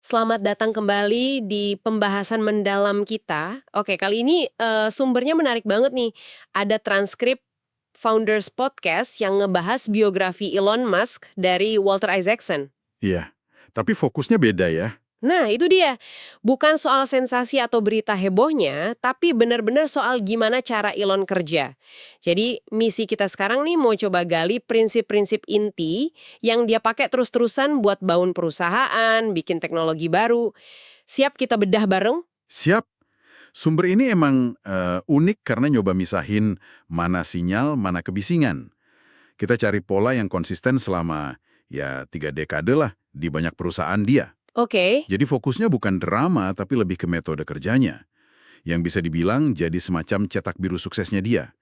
Selamat datang kembali di pembahasan mendalam kita. Oke, kali ini sumbernya menarik banget nih. Ada transkrip Founders Podcast yang ngebahas biografi Elon Musk dari Walter Isaacson. Iya, tapi fokusnya beda ya. Nah, itu dia. Bukan soal sensasi atau berita hebohnya, tapi benar-benar soal gimana cara Elon kerja. Jadi, misi kita sekarang nih mau coba gali prinsip-prinsip inti yang dia pakai terus-terusan buat bangun perusahaan, bikin teknologi baru. Siap kita bedah bareng? Siap. Sumber ini emang unik karena nyoba misahin mana sinyal, mana kebisingan. Kita cari pola yang konsisten selama, ya 3 dekade lah di banyak perusahaan dia. Oke. Jadi fokusnya bukan drama, tapi lebih ke metode kerjanya. Yang bisa dibilang jadi semacam cetak biru suksesnya dia.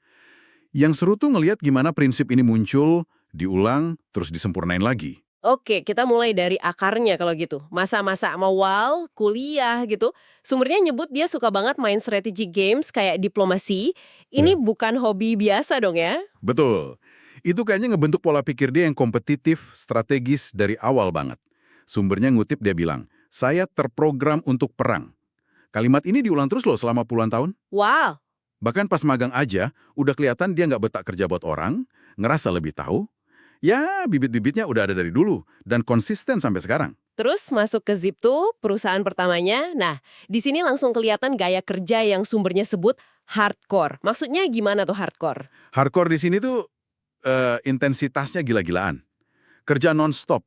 Yang seru tuh ngelihat gimana prinsip ini muncul, diulang, terus disempurnain lagi. Oke, kita mulai dari akarnya kalau gitu. Masa-masa awal, kuliah gitu. Sumbernya nyebut dia suka banget main strategy games kayak diplomasi. Ini bukan hobi biasa dong ya? Betul. Itu kayaknya ngebentuk pola pikir dia yang kompetitif, strategis dari awal banget. Sumbernya ngutip dia bilang, saya terprogram untuk perang. Kalimat ini diulang terus loh selama puluhan tahun. Wow. Bahkan pas magang aja, udah kelihatan dia nggak betah kerja buat orang, ngerasa lebih tahu. Ya, bibit-bibitnya udah ada dari dulu, dan konsisten sampai sekarang. Terus masuk ke Zip2, perusahaan pertamanya. Nah, di sini langsung kelihatan gaya kerja yang sumbernya sebut hardcore. Maksudnya gimana tuh hardcore? Hardcore di sini tuh intensitasnya gila-gilaan. Kerja non-stop,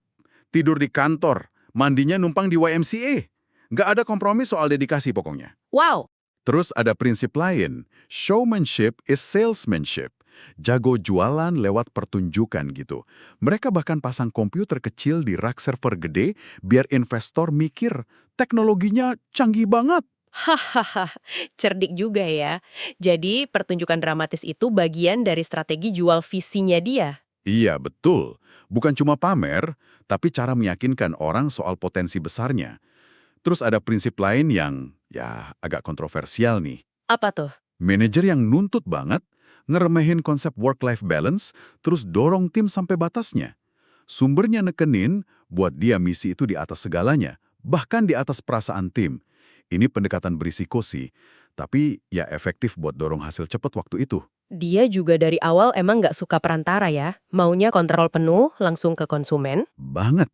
tidur di kantor, mandinya numpang di YMCA. Nggak ada kompromi soal dedikasi pokoknya. Wow. Terus ada prinsip lain, showmanship is salesmanship. Jago jualan lewat pertunjukan gitu. Mereka bahkan pasang komputer kecil di rak server gede biar investor mikir teknologinya canggih banget. Hahaha, cerdik juga ya. Jadi pertunjukan dramatis itu bagian dari strategi jual visinya dia. Iya, betul. Bukan cuma pamer, tapi cara meyakinkan orang soal potensi besarnya. Terus ada prinsip lain yang, ya, agak kontroversial nih. Apa tuh? Manajer yang nuntut banget, ngeremehin konsep work-life balance, terus dorong tim sampai batasnya. Sumbernya nekenin buat dia misi itu di atas segalanya, bahkan di atas perasaan tim. Ini pendekatan berisiko sih, tapi ya efektif buat dorong hasil cepat waktu itu. Dia juga dari awal emang nggak suka perantara ya. Maunya kontrol penuh langsung ke konsumen. Banget.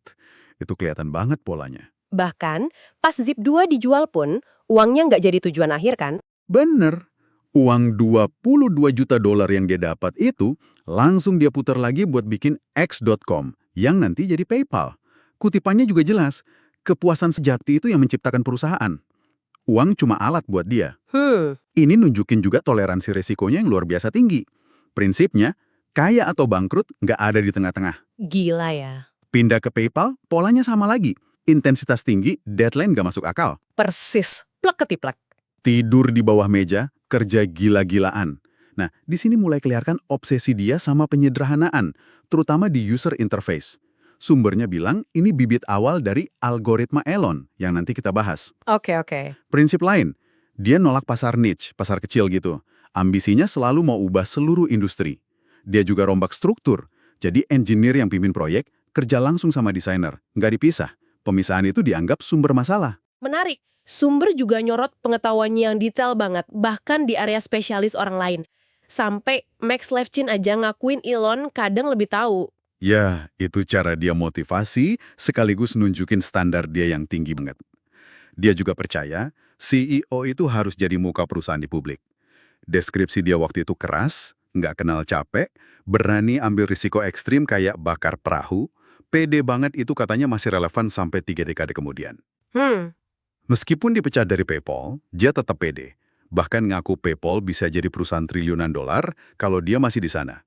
Itu kelihatan banget polanya. Bahkan pas Zip2 dijual pun, uangnya nggak jadi tujuan akhir kan? Bener. Uang 22 juta dolar yang dia dapat itu langsung dia putar lagi buat bikin X.com yang nanti jadi PayPal. Kutipannya juga jelas, kepuasan sejati itu yang menciptakan perusahaan. Uang cuma alat buat dia. Ini nunjukin juga toleransi resikonya yang luar biasa tinggi. Prinsipnya, kaya atau bangkrut nggak ada di tengah-tengah. Gila ya. Pindah ke PayPal, polanya sama lagi. Intensitas tinggi, deadline nggak masuk akal. Persis, plek ketiplek. Tidur di bawah meja, kerja gila-gilaan. Nah, di sini mulai kelihatan obsesi dia sama penyederhanaan, terutama di user interface. Sumbernya bilang ini bibit awal dari algoritma Elon yang nanti kita bahas. Oke. Prinsip lain, dia nolak pasar niche, pasar kecil gitu. Ambisinya selalu mau ubah seluruh industri. Dia juga rombak struktur, jadi engineer yang pimpin proyek, kerja langsung sama desainer, nggak dipisah. Pemisahan itu dianggap sumber masalah. Menarik. Sumber juga nyorot pengetahuannya yang detail banget, bahkan di area spesialis orang lain. Sampai Max Levchin aja ngakuin Elon kadang lebih tahu. Ya, itu cara dia motivasi sekaligus nunjukin standar dia yang tinggi banget. Dia juga percaya CEO itu harus jadi muka perusahaan di publik. Deskripsi dia waktu itu keras, nggak kenal capek, berani ambil risiko ekstrim kayak bakar perahu, pede banget itu katanya masih relevan sampai 3 dekade kemudian. Meskipun dipecat dari PayPal, dia tetap pede. Bahkan ngaku PayPal bisa jadi perusahaan triliunan dolar kalau dia masih di sana.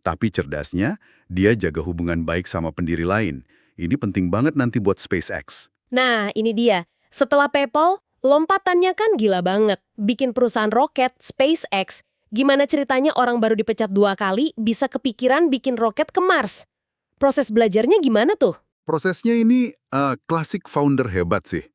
Tapi cerdasnya, dia jaga hubungan baik sama pendiri lain. Ini penting banget nanti buat SpaceX. Nah, ini dia. Setelah PayPal, lompatannya kan gila banget. Bikin perusahaan roket, SpaceX. Gimana ceritanya orang baru dipecat 2 kali bisa kepikiran bikin roket ke Mars? Proses belajarnya gimana tuh? Prosesnya ini klasik founder hebat sih.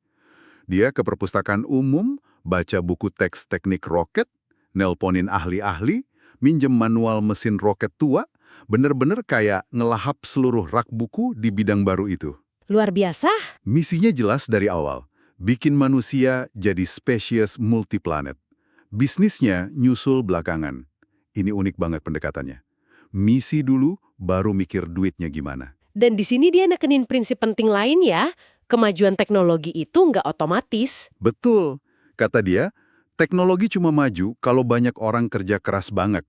Dia ke perpustakaan umum, baca buku teks teknik roket, nelponin ahli-ahli, minjem manual mesin roket tua, bener-bener kayak ngelahap seluruh rak buku di bidang baru itu. Luar biasa. Misinya jelas dari awal, bikin manusia jadi spesies multiplanet. Bisnisnya nyusul belakangan. Ini unik banget pendekatannya. Misi dulu, baru mikir duitnya gimana. Dan di sini dia nekenin prinsip penting lain ya. Kemajuan teknologi itu nggak otomatis. Betul, kata dia, teknologi cuma maju kalau banyak orang kerja keras banget.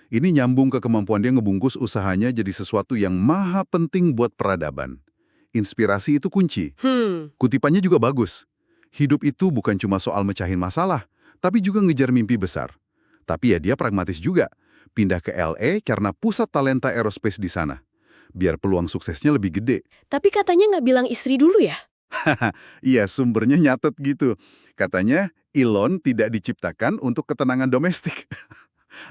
Ini nyambung ke kemampuan dia ngebungkus usahanya jadi sesuatu yang maha penting buat peradaban. Inspirasi itu kunci. Kutipannya juga bagus. Hidup itu bukan cuma soal mecahin masalah, tapi juga ngejar mimpi besar. Tapi ya dia pragmatis juga. Pindah ke LA karena pusat talenta aerospace di sana. Biar peluang suksesnya lebih gede. Tapi katanya nggak bilang istri dulu ya? Iya, sumbernya nyatet gitu. Katanya Elon tidak diciptakan untuk ketenangan domestik.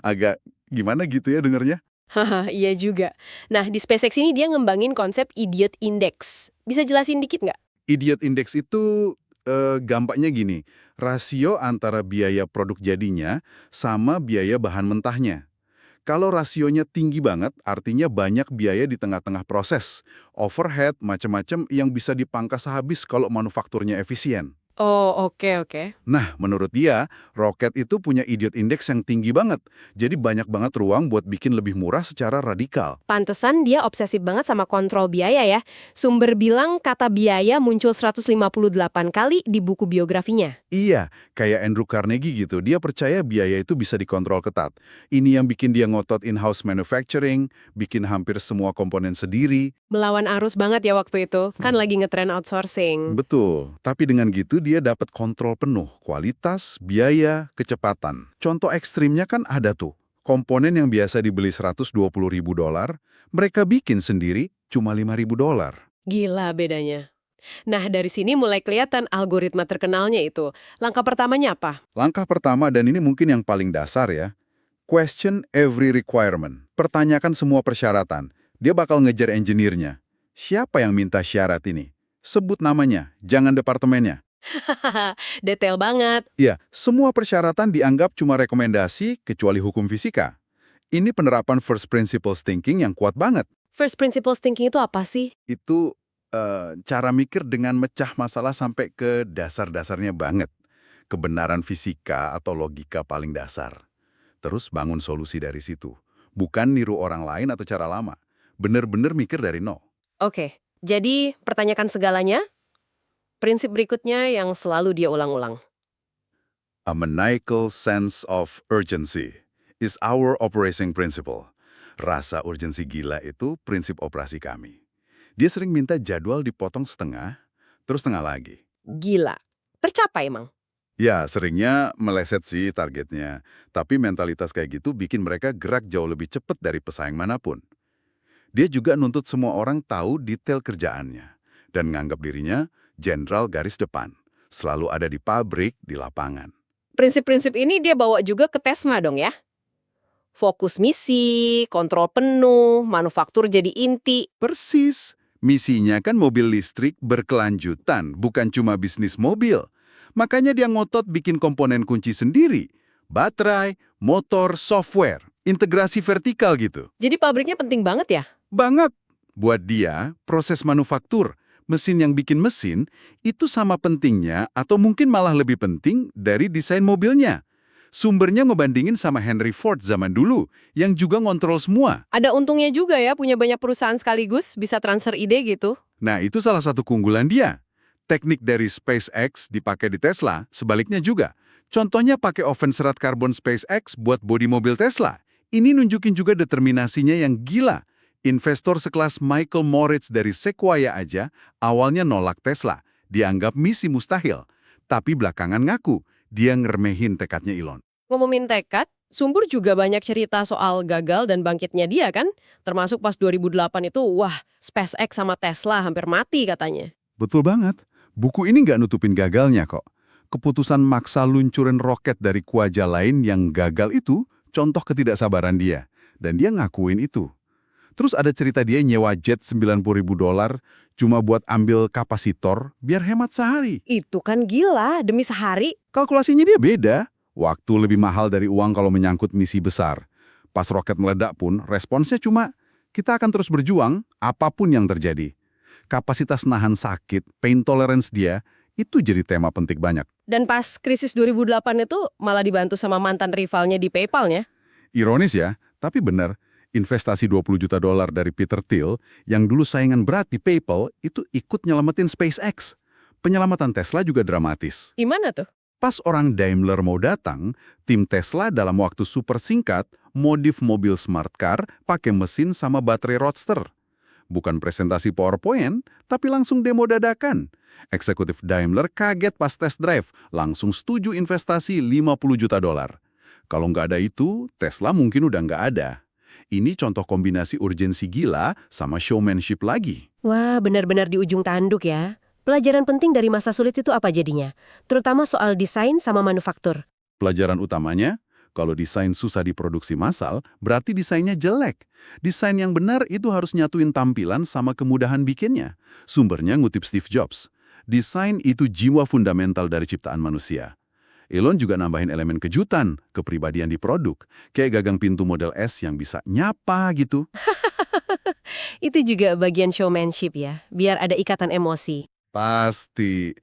Agak gimana gitu ya dengernya? Haha, iya juga. Nah, di SpaceX ini dia ngembangin konsep Idiot Index. Bisa jelasin dikit nggak? Idiot Index itu gampangnya gini, rasio antara biaya produk jadinya sama biaya bahan mentahnya. Kalau rasionya tinggi banget, artinya banyak biaya di tengah-tengah proses. Overhead, macam-macam yang bisa dipangkas habis kalau manufakturnya efisien. Oh, oke. Nah, menurut dia, roket itu punya idiot index yang tinggi banget. Jadi banyak banget ruang buat bikin lebih murah secara radikal. Pantesan dia obsesif banget sama kontrol biaya ya. Sumber bilang kata biaya muncul 158 kali di buku biografinya. Iya, kayak Andrew Carnegie gitu. Dia percaya biaya itu bisa dikontrol ketat. Ini yang bikin dia ngotot in-house manufacturing, bikin hampir semua komponen sendiri. Melawan arus banget ya waktu itu. Kan lagi ngetren outsourcing. Betul, tapi dengan gitu dia dapat kontrol penuh, kualitas, biaya, kecepatan. Contoh ekstrimnya kan ada tuh. Komponen yang biasa dibeli $120.000, mereka bikin sendiri cuma $5.000. Gila bedanya. Nah, dari sini mulai kelihatan algoritma terkenalnya itu. Langkah pertamanya apa? Langkah pertama, dan ini mungkin yang paling dasar ya, question every requirement. Pertanyakan semua persyaratan. Dia bakal ngejar engineer-nya. Siapa yang minta syarat ini? Sebut namanya, jangan departemennya. Hahaha, detail banget. Ya, semua persyaratan dianggap cuma rekomendasi kecuali hukum fisika. Ini penerapan first principles thinking yang kuat banget. First principles thinking itu apa sih? Itu cara mikir dengan mecah masalah sampai ke dasar-dasarnya banget. Kebenaran fisika atau logika paling dasar. Terus bangun solusi dari situ. Bukan niru orang lain atau cara lama. Bener-bener mikir dari nol. Oke, jadi pertanyakan segalanya. Prinsip berikutnya yang selalu dia ulang-ulang. A maniacal sense of urgency is our operating principle. Rasa urgensi gila itu prinsip operasi kami. Dia sering minta jadwal dipotong setengah, terus setengah lagi. Gila. Tercapai emang. Ya, seringnya meleset sih targetnya. Tapi mentalitas kayak gitu bikin mereka gerak jauh lebih cepat dari pesaing manapun. Dia juga nuntut semua orang tahu detail kerjaannya. Dan nganggap dirinya jenderal garis depan. Selalu ada di pabrik, di lapangan. Prinsip-prinsip ini dia bawa juga ke Tesla dong ya? Fokus misi, kontrol penuh, manufaktur jadi inti. Persis. Misinya kan mobil listrik berkelanjutan, bukan cuma bisnis mobil. Makanya dia ngotot bikin komponen kunci sendiri. Baterai, motor, software, integrasi vertikal gitu. Jadi pabriknya penting banget ya? Banget. Buat dia, proses manufaktur, mesin yang bikin mesin, itu sama pentingnya atau mungkin malah lebih penting dari desain mobilnya. Sumbernya ngebandingin sama Henry Ford zaman dulu, yang juga ngontrol semua. Ada untungnya juga ya punya banyak perusahaan sekaligus, bisa transfer ide gitu. Nah, itu salah satu keunggulan dia. Teknik dari SpaceX dipakai di Tesla, sebaliknya juga. Contohnya pakai oven serat karbon SpaceX buat bodi mobil Tesla. Ini nunjukin juga determinasinya yang gila. Investor sekelas Michael Moritz dari Sequoia aja awalnya nolak Tesla, dianggap misi mustahil. Tapi belakangan ngaku, dia ngeremehin tekadnya Elon. Ngomongin tekad, Sumber juga banyak cerita soal gagal dan bangkitnya dia kan? Termasuk pas 2008 itu, wah, SpaceX sama Tesla hampir mati katanya. Betul banget. Buku ini nggak nutupin gagalnya kok. Keputusan maksa luncurin roket dari kuaja lain yang gagal itu contoh ketidaksabaran dia. Dan dia ngakuin itu. Terus ada cerita dia nyewa jet $90.000 cuma buat ambil kapasitor biar hemat sehari. Itu kan gila, demi sehari. Kalkulasinya dia beda. Waktu lebih mahal dari uang kalau menyangkut misi besar. Pas roket meledak pun, responsnya cuma, kita akan terus berjuang, apapun yang terjadi. kapasitas nahan sakit, pain tolerance dia, itu jadi tema penting banyak. Dan pas krisis 2008 itu malah dibantu sama mantan rivalnya di PayPal-nya. Ironis ya, tapi benar, investasi 20 juta dolar dari Peter Thiel yang dulu saingan berat di PayPal itu ikut nyelamatin SpaceX. Penyelamatan Tesla juga dramatis. Gimana tuh? Pas orang Daimler mau datang, tim Tesla dalam waktu super singkat modif mobil smart car pakai mesin sama baterai roadster. Bukan presentasi PowerPoint, tapi langsung demo dadakan. Eksekutif Daimler kaget pas test drive, langsung setuju investasi 50 juta dolar. Kalau nggak ada itu, Tesla mungkin udah nggak ada. Ini contoh kombinasi urgensi gila sama showmanship lagi. Wah, benar-benar di ujung tanduk ya. Pelajaran penting dari masa sulit itu apa jadinya? Terutama soal desain sama manufaktur. Pelajaran utamanya, kalau desain susah diproduksi massal, berarti desainnya jelek. Desain yang benar itu harus nyatuin tampilan sama kemudahan bikinnya. Sumbernya ngutip Steve Jobs. Desain itu jiwa fundamental dari ciptaan manusia. Elon juga nambahin elemen kejutan, kepribadian di produk. Kayak gagang pintu model S yang bisa nyapa gitu. Itu juga bagian showmanship ya, biar ada ikatan emosi. Pasti.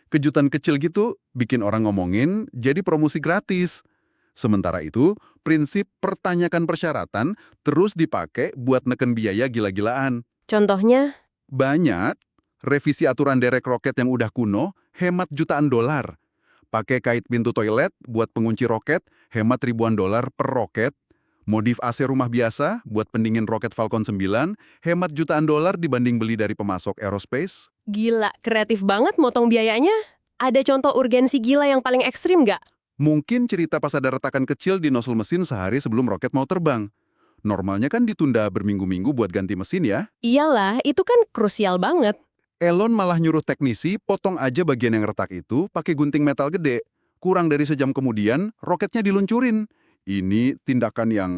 Kejutan kecil gitu bikin orang ngomongin jadi promosi gratis. Sementara itu, prinsip pertanyakan persyaratan terus dipakai buat neken biaya gila-gilaan. Contohnya, Banyak, revisi aturan derek roket yang udah kuno, hemat jutaan dolar. Pakai kait pintu toilet buat pengunci roket, hemat ribuan dolar per roket. Modif AC rumah biasa buat pendingin roket Falcon 9, hemat jutaan dolar dibanding beli dari pemasok aerospace. gila, kreatif banget motong biayanya. Ada contoh urgensi gila yang paling ekstrim nggak? Mungkin cerita pas ada retakan kecil di nozzle mesin sehari sebelum roket mau terbang. Normalnya kan ditunda berminggu-minggu buat ganti mesin ya. Iyalah, itu kan krusial banget. Elon malah nyuruh teknisi potong aja bagian yang retak itu pakai gunting metal gede. Kurang dari sejam kemudian, roketnya diluncurin. Ini tindakan yang,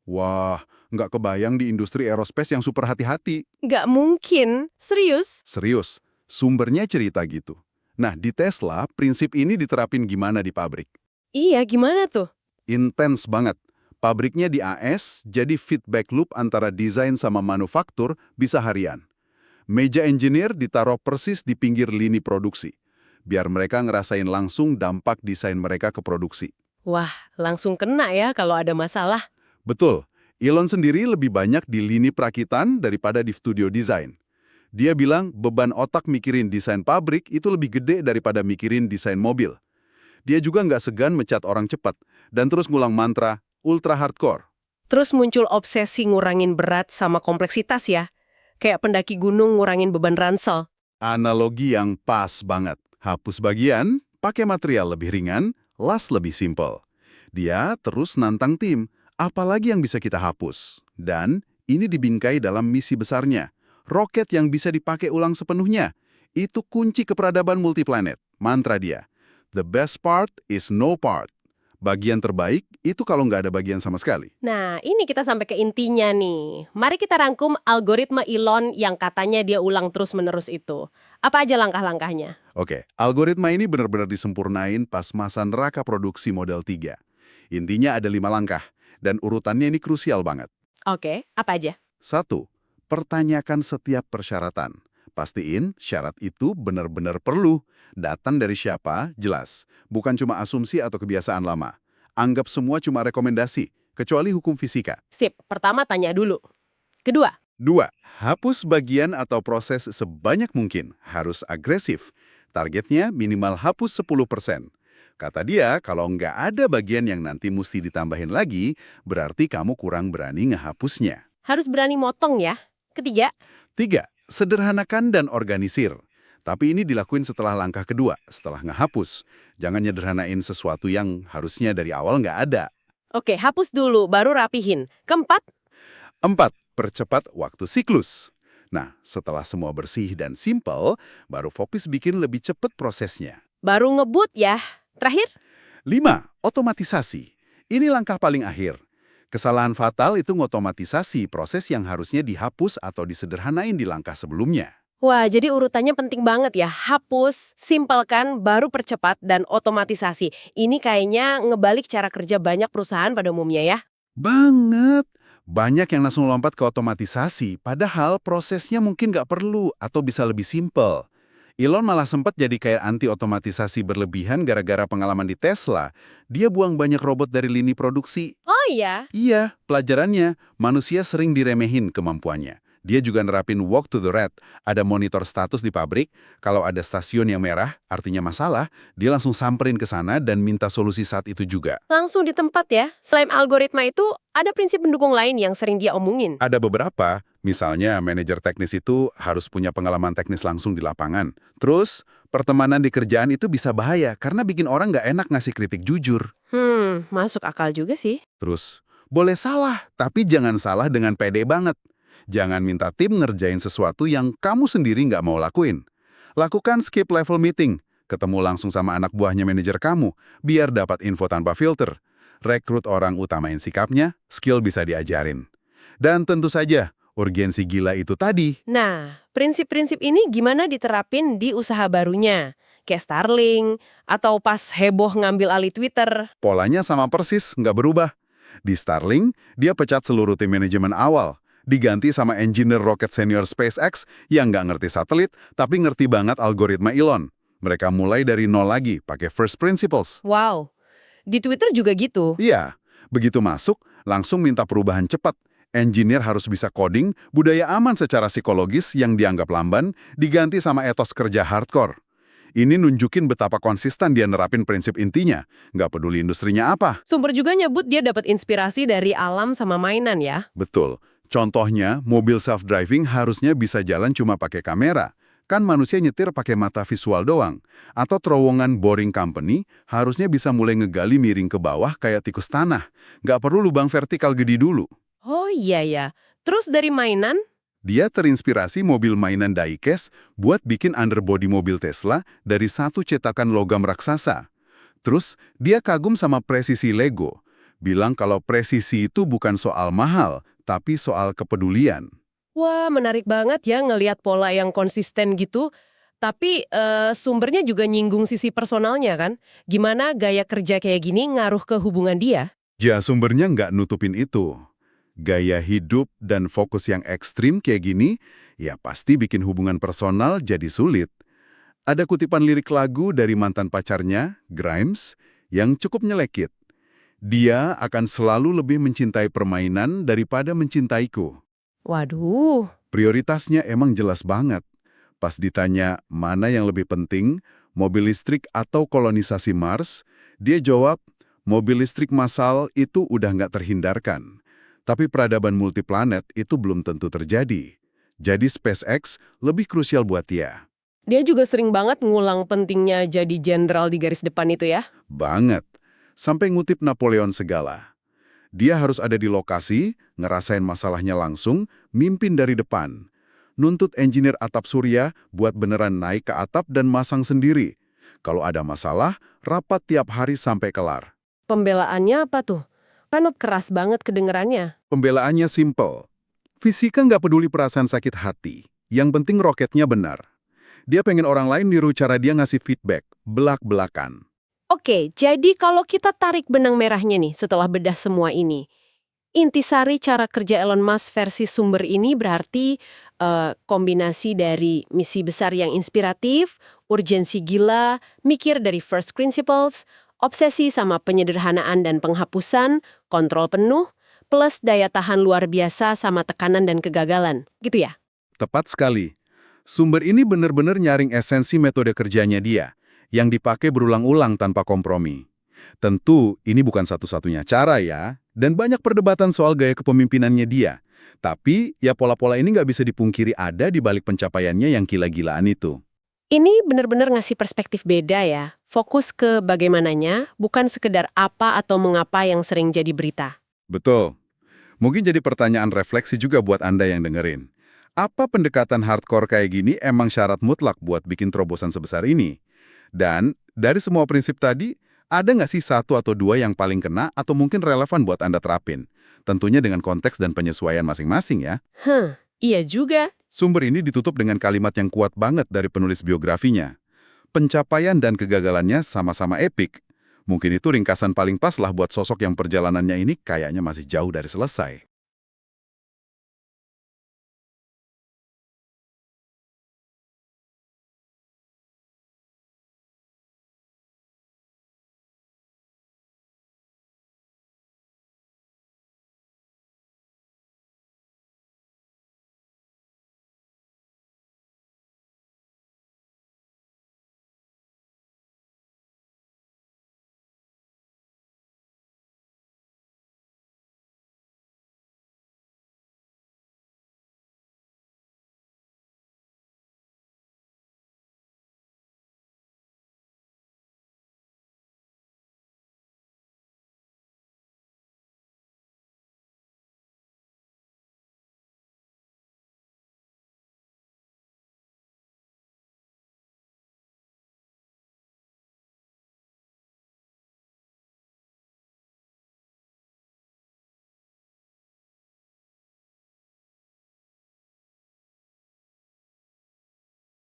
wah, nggak kebayang di industri aerospace yang super hati-hati. Nggak mungkin. Serius? Serius, sumbernya cerita gitu. Nah, di Tesla, prinsip ini diterapin gimana di pabrik? Iya, gimana tuh? Intens banget. Pabriknya di AS, jadi feedback loop antara desain sama manufaktur bisa harian. Meja engineer ditaruh persis di pinggir lini produksi, biar mereka ngerasain langsung dampak desain mereka ke produksi. Wah, langsung kena ya kalau ada masalah. Betul, Elon sendiri lebih banyak di lini perakitan daripada di studio desain. Dia bilang beban otak mikirin desain pabrik itu lebih gede daripada mikirin desain mobil. Dia juga nggak segan mecat orang cepat dan terus ngulang mantra ultra hardcore. Terus muncul obsesi ngurangin berat sama kompleksitas ya. Kayak pendaki gunung ngurangin beban ransel. Analogi yang pas banget. Hapus bagian, pakai material lebih ringan, las lebih simpel. Dia terus nantang tim, apalagi yang bisa kita hapus. Dan ini dibingkai dalam misi besarnya. Roket yang bisa dipakai ulang sepenuhnya. Itu kunci keperadaban multiplanet. Mantra dia. The best part is no part. Bagian terbaik itu kalau nggak ada bagian sama sekali. Nah, ini kita sampai ke intinya nih. Mari kita rangkum algoritma Elon yang katanya dia ulang terus-menerus itu. Apa aja langkah-langkahnya? Oke, algoritma ini benar-benar disempurnain pas masa neraka produksi Model 3. Intinya ada 5 langkah, dan urutannya ini krusial banget. Oke, apa aja? 1. Pertanyakan setiap persyaratan. Pastiin syarat itu benar-benar perlu. Datang dari siapa? Jelas. Bukan cuma asumsi atau kebiasaan lama. Anggap semua cuma rekomendasi, kecuali hukum fisika. Sip, pertama tanya dulu. Kedua, 2. Hapus bagian atau proses sebanyak mungkin. Harus agresif. Targetnya minimal hapus 10%. Kata dia, kalau nggak ada bagian yang nanti mesti ditambahin lagi, berarti kamu kurang berani ngehapusnya. harus berani motong ya. Ketiga, 3. Sederhanakan dan organisir. Tapi ini dilakuin setelah langkah kedua, setelah ngehapus. Jangan nyederhanain sesuatu yang harusnya dari awal nggak ada. oke, hapus dulu, baru rapihin. Keempat, 4. Percepat waktu siklus. Nah, setelah semua bersih dan simpel, baru fokus bikin lebih cepat prosesnya. baru ngebut ya. Terakhir, 5. Otomatisasi. Ini langkah paling akhir. Kesalahan fatal itu ngotomatisasi proses yang harusnya dihapus atau disederhanain di langkah sebelumnya. wah, jadi urutannya penting banget ya. Hapus, simpelkan, baru percepat, dan otomatisasi. Ini kayaknya ngebalik cara kerja banyak perusahaan pada umumnya ya. Banget! Banyak yang langsung lompat ke otomatisasi, padahal prosesnya mungkin nggak perlu atau bisa lebih simpel. Elon malah sempat jadi kayak anti otomatisasi berlebihan gara-gara pengalaman di Tesla. Dia buang banyak robot dari lini produksi. Oh iya? Iya, pelajarannya, manusia sering diremehin kemampuannya. Dia juga nerapin walk to the red. Ada monitor status di pabrik, kalau ada stasiun yang merah, artinya masalah, dia langsung samperin ke sana dan minta solusi saat itu juga. Langsung di tempat ya? Selain algoritma itu, ada prinsip pendukung lain yang sering dia omongin. Ada beberapa, misalnya manajer teknis itu harus punya pengalaman teknis langsung di lapangan. Terus, pertemanan di kerjaan itu bisa bahaya karena bikin orang nggak enak ngasih kritik jujur. Masuk akal juga sih. Terus, boleh salah, tapi jangan salah dengan pede banget. Jangan minta tim ngerjain sesuatu yang kamu sendiri nggak mau lakuin. Lakukan skip level meeting, ketemu langsung sama anak buahnya manajer kamu, biar dapat info tanpa filter. Rekrut orang utamain sikapnya, skill bisa diajarin. Dan tentu saja, urgensi gila itu tadi. Nah, prinsip-prinsip ini gimana diterapin di usaha barunya? Kayak Starlink, atau pas heboh ngambil alih Twitter. Polanya sama persis, nggak berubah. Di Starlink, dia pecat seluruh tim manajemen awal. Diganti sama engineer roket senior SpaceX yang nggak ngerti satelit, tapi ngerti banget algoritma Elon. Mereka mulai dari nol lagi, pakai first principles. Wow, di Twitter juga gitu. Iya, begitu masuk, langsung minta perubahan cepat. Engineer harus bisa coding, budaya aman secara psikologis yang dianggap lamban, diganti sama etos kerja hardcore. Ini nunjukin betapa konsisten dia nerapin prinsip intinya, nggak peduli industrinya apa. Sumber juga nyebut dia dapat inspirasi dari alam sama mainan ya. Betul. Contohnya, mobil self-driving harusnya bisa jalan cuma pakai kamera. Kan manusia nyetir pakai mata visual doang. Atau terowongan boring company harusnya bisa mulai ngegali miring ke bawah kayak tikus tanah. Nggak perlu lubang vertikal gede dulu. Oh iya ya. Terus dari mainan? Dia terinspirasi mobil mainan diecast buat bikin underbody mobil Tesla dari satu cetakan logam raksasa. Terus, dia kagum sama presisi Lego. Bilang kalau presisi itu bukan soal mahal, tapi soal kepedulian. Wah, menarik banget ya ngelihat pola yang konsisten gitu. Tapi sumbernya juga nyinggung sisi personalnya kan? Gimana gaya kerja kayak gini ngaruh ke hubungan dia? Ya, sumbernya nggak nutupin itu. Gaya hidup dan fokus yang ekstrim kayak gini, ya pasti bikin hubungan personal jadi sulit. Ada kutipan lirik lagu dari mantan pacarnya, Grimes, yang cukup nyelekit. Dia akan selalu lebih mencintai permainan daripada mencintaiku. Waduh. Prioritasnya emang jelas banget. Pas ditanya mana yang lebih penting, mobil listrik atau kolonisasi Mars, dia jawab, mobil listrik massal itu udah nggak terhindarkan. Tapi peradaban multiplanet itu belum tentu terjadi. Jadi SpaceX lebih krusial buat dia. Dia juga sering banget ngulang pentingnya jadi jenderal di garis depan itu ya? Banget. Sampai ngutip Napoleon segala. Dia harus ada di lokasi, ngerasain masalahnya langsung, mimpin dari depan. Nuntut engineer atap surya buat beneran naik ke atap dan masang sendiri. Kalau ada masalah, rapat tiap hari sampai kelar. Pembelaannya apa tuh? Kan keras banget kedengerannya. Pembelaannya simple. Fisika nggak peduli perasaan sakit hati. Yang penting roketnya benar. Dia pengen orang lain niru cara dia ngasih feedback, belak-belakan. Oke, jadi kalau kita tarik benang merahnya nih setelah bedah semua ini, intisari cara kerja Elon Musk versi sumber ini berarti kombinasi dari misi besar yang inspiratif, urgensi gila, mikir dari first principles, obsesi sama penyederhanaan dan penghapusan, kontrol penuh, plus daya tahan luar biasa sama tekanan dan kegagalan. Gitu ya? Tepat sekali. Sumber ini benar-benar nyaring esensi metode kerjanya dia, yang dipakai berulang-ulang tanpa kompromi. Tentu, ini bukan satu-satunya cara ya, dan banyak perdebatan soal gaya kepemimpinannya dia. Tapi, ya pola-pola ini nggak bisa dipungkiri ada di balik pencapaiannya yang gila-gilaan itu. Ini benar-benar ngasih perspektif beda ya. Fokus ke bagaimananya, bukan sekedar apa atau mengapa yang sering jadi berita. Betul. Mungkin jadi pertanyaan refleksi juga buat Anda yang dengerin. Apa pendekatan hardcore kayak gini emang syarat mutlak buat bikin terobosan sebesar ini? Dan dari semua prinsip tadi, ada nggak sih satu atau dua yang paling kena atau mungkin relevan buat Anda terapin? Tentunya dengan konteks dan penyesuaian masing-masing ya. Iya juga. Sumber ini ditutup dengan kalimat yang kuat banget dari penulis biografinya. Pencapaian dan kegagalannya sama-sama epik. Mungkin itu ringkasan paling pas lah buat sosok yang perjalanannya ini kayaknya masih jauh dari selesai.